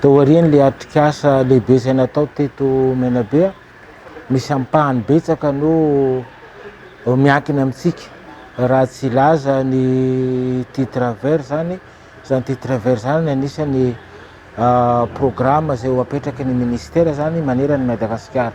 Taoriany le atrikasa lehibe zay natao teto Menabe, misy ampahany betsaka no miankina amitsika. Raha tsy laza ny titre vert zany titre vert zany anisany programme zay ho apetraky ny ministera zany manerana Madagasikara.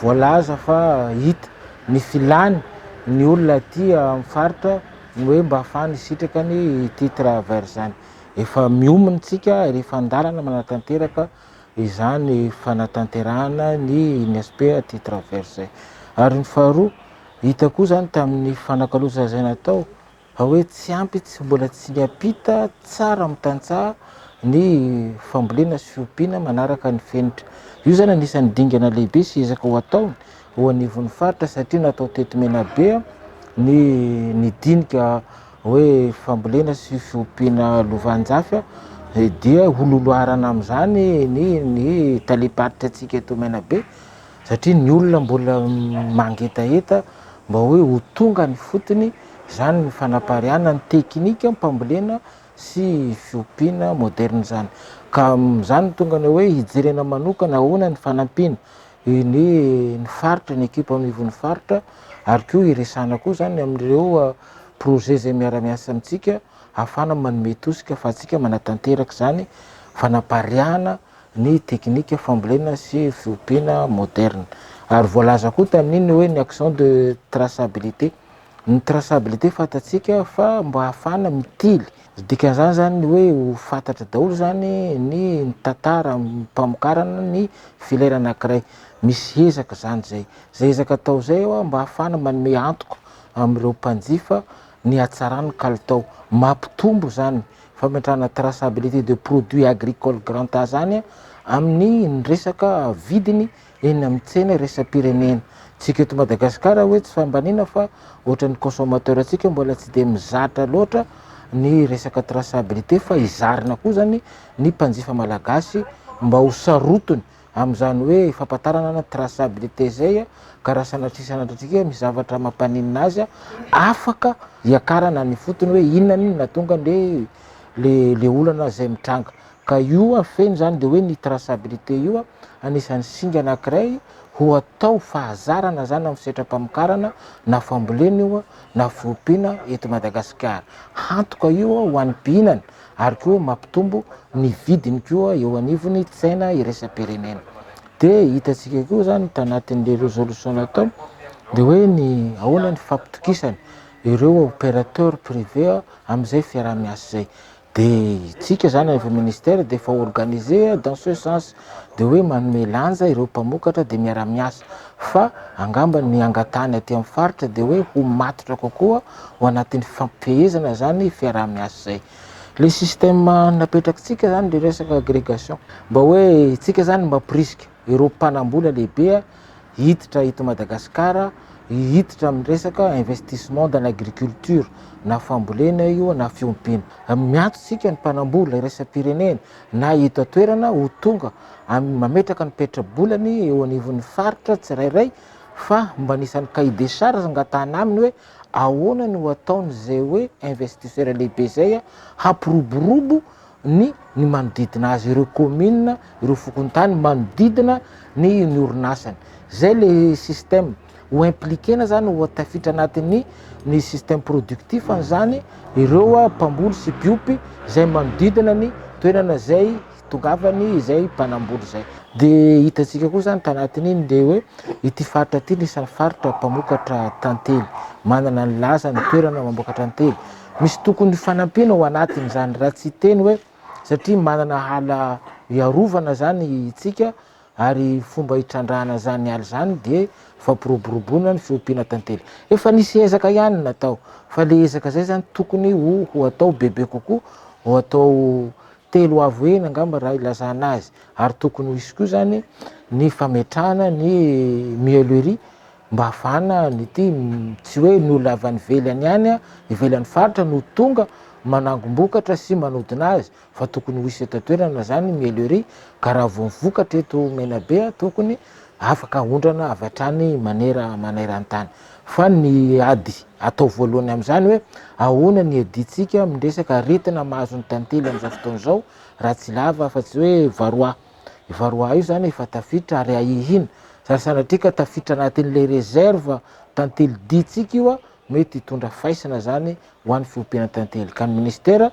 Voalaza fa hita ny filany ny olona aty amin'ny faritra hoe mba ahafahany sitraka ny titre vert zany. Efa miomonitsika rehefa andalana manatanteraka izany fanatanterahana ny INSP titre vert zay. Ary ny faharoa, hita koa zany tamin'ny fanakalozana zay natao hoe tsy ampy tsy mbola tsy niampita tsara amin'ny tantsaha ny fambolena sy fiompiana manaraka ny fenitra. Io zany anisan'ny dingana lehibe sy ezaka ho ataony ho anivon'ny faritra satria natao teto Menabe ny dinika hoe fambolena sy fiompiana lovanjafy dia hololoarana amin'izany ny taliparitra atsika eto Menabe satria ny olona mbola mangetaheta mba hoe ho tonga ny fotony zany ny fanapariana ny teknika mpambolena sy fiompiana moderne zany. Ka zany tonga ny hoe hijerena manokana ahoana ny fanampiana ny faritra ny ekipa anivon'ny faritra ary koa iresana koa zany amin'ireo projet zay miara-miasa amitsika ahafana manome tosika fa atsika manatanteraka zany fanapariana ny teknika fambolena sy fiompiana moderne. Ary voalaza koa tamin'iny hoe ny action de traçabilité. Ny traçabilité fatatsika fa mba ahafana mitily dikan'izany zany hoe ho fantatra daholo zany ny tantara mpamokarana ny filera anankiray. Misy ezaka zany zay ezaka atao zay mba ahafana manome antoka amin'ireo mpanjifa ny hatsarany kalitao, mampitombo zany fametrahana traçabilité de produits agricoles grand A zany amin'ny resaka vidiny eny amin'ny tsena resam-pirenena. Tsika eto Madagasikara hoe tsy fambanina fa ohatran'ny consommateur atsika mbola tsy de mizatra loatra ny resaka traçabilité fa izarina koa zany ny mpanjifa malagasy mba ho sarotony amin'izany hoe fampatarana na traçabilité zay ka raha sanatria misy zavatra mampaninina azy afaka hiakarana ny fotony hoe inona ny natonga le olana zay mitranga. Ka io feno zany de hoe ny traçabilité io anisan'ny singa anankiray ho atao fahazarana zany amin'ny setra-pamokarana na fambolena io na fiompiana eto Madagasikara. Hantoka io ho an'ny mpihinana ary koa mampitombo ny vidiny koa eo anivony tsaina iresa-pirenena. De hitatsika koa zany tanatin'le résolution natao de hoe ny ahoana ny fampitokisany ireo opérateur privé amin'izay fiaraha-miasa zay. De tsika zany avy ministère de fa organisé dans ce sens de hoe manome lanja ireo mpamokatra de miara-miasa fa angamba ny angatany aty amin'ny faritra de hoe ho matotra kokoa ho anatin'ny fampihezana zany fiaraha-miasa zay. Le système napetrakitsika zany le resaka agrégation mba hoe tsika zany mampirisika ireo mpanambola lehibe hiditra eto Madagasikara hiditra amin'ny resaka investissement dans l'agriculture na fambolena io na fiompiana. Miantotsika ny mpanambola iresa-pirenena na eto atoerana ho tonga mametraka ny petrabolany eo anivon'ny faritra tsirairay fa mba anisan'ny cahier des charges angatahana aminy hoe ahoana ny ho ataony zay hoe investisseur lehibe zay hampiroborobo ny manodidina azy ireo commune ireo fokontany manodidina ny orinasany. Zay le système ho impliquena zany ho tafitra anatin'ny système productif an'izany ireo mpamboly sy mpiompy zay manodidina ny toerana zay tongavany zay mpanamboly zay. De hitatsika koa zany tanatin'iny de hoe ity faritra ty nisan'ny faritra mpamokatra tantely, manana ny laza ny toerana mamokatra tantely. Misy tokony fanampiana ao anatiny zany raha tsy teny hoe satria manana hala iarovana zany itsika ary fomba hitrandrahana zany ala zany de fampiroboroboana ny fiompiana tantely. Efa nisy ezaka ihany natao fa le ezaka zay zany tokony ho atao bebe kokoa, ho atao telo avo eny angamba raha ilazana azy ary tokony hisy koa zany ny fametrahana ny mieloerie mba ahafana nyty tsy hoe ny olona avy any ivelany ihany ivelan'ny faritra no tonga manangombokatra sy manodina azy fa tokony ho hisy eto toerana zany mieloerie ka raha vao mivokatra eto Menabe tokony afaka ondrana avy hatrany maneran-tany. Fa ny ady atao voalohany am'izany hoe ahoana ny aditsika mindresaka aretina mahazo ny tantely am'izao fotoana zao, raha tsy lava fa tsy hoe varoa io zany efa tafiditra ary ahihina sanatriaka tafiditra anatin'le réserve tantely ditsika io a, mety hitondra faisana zany ho an'ny fiompiana tantely. Ka ny ministera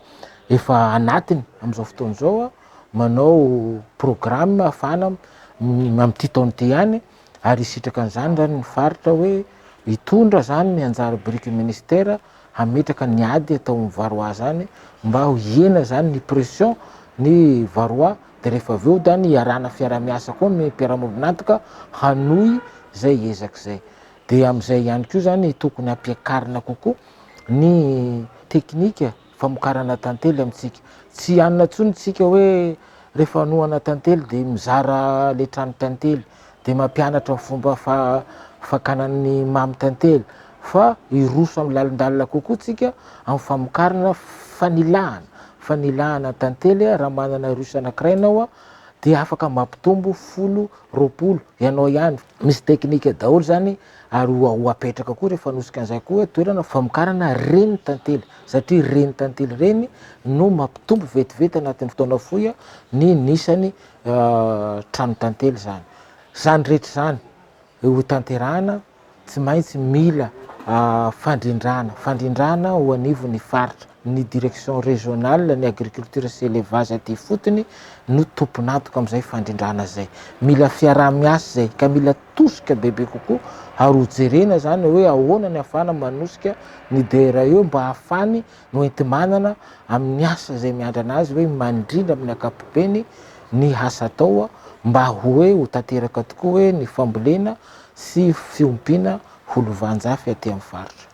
efa anatiny am'izao fotoana zao a manao programme ahafahana am'ty taona ty ihany, ary sitraka an'izany zany ny faritra hoe hitondra zany ny anjara biriky ministera hametraka ny ady atao ny varoa zany mba ho iena zany ny pression ny varoa, de rehefa aveo da ny iarana fiara-miasa koa ny mpiara-mioninantoka hanohy zay ezaky zay. De am'izay ihany koa zany tokony ampiakarina kokoa ny teknika famokarana tantely amitsika. Tsy anona tsony tsika hoe rehefa anohana tantely de mizara le trano tantely de mampianatra fomba fakanan'ny mamy tantely, fa iroso amy lalindalina kokoa tsika amy famokarana fanilahana tantely. Raha manana roso anakiray anao a de afaka mampitombo 10-20 ianao ihany. Misy teknika daholo zany ary ho apetraka koa rehefa anosika an'izay koa toerana famokarana reny tantely, satria reny tantely reny no mampitombo vetivety anatin'ny fotoana fohy ny nisany trano tantely zany. Zany rehetra zany ho tanterahana tsy maintsy mila fandrindrana ho anivon'ny faritra. Ny direction régionale ny agriculture sy élevage aty fotony no tomponatoka am'izay fandrindrana zay. Mila fiaraha-miasa zay ka mila tosika bebe kokoa ary ho jerena zany hoe ahoana ny ahafahana manosika ny DRA io mba ahafany no enti manana amin'ny asa zay miandry anazy hoe mandrindra amin'ny akapobeny ny asa atao mba hoe ho tanteraka tokoa hoe ny fambolena sy fiompiana holo vanjafy aty amin'ny faritra.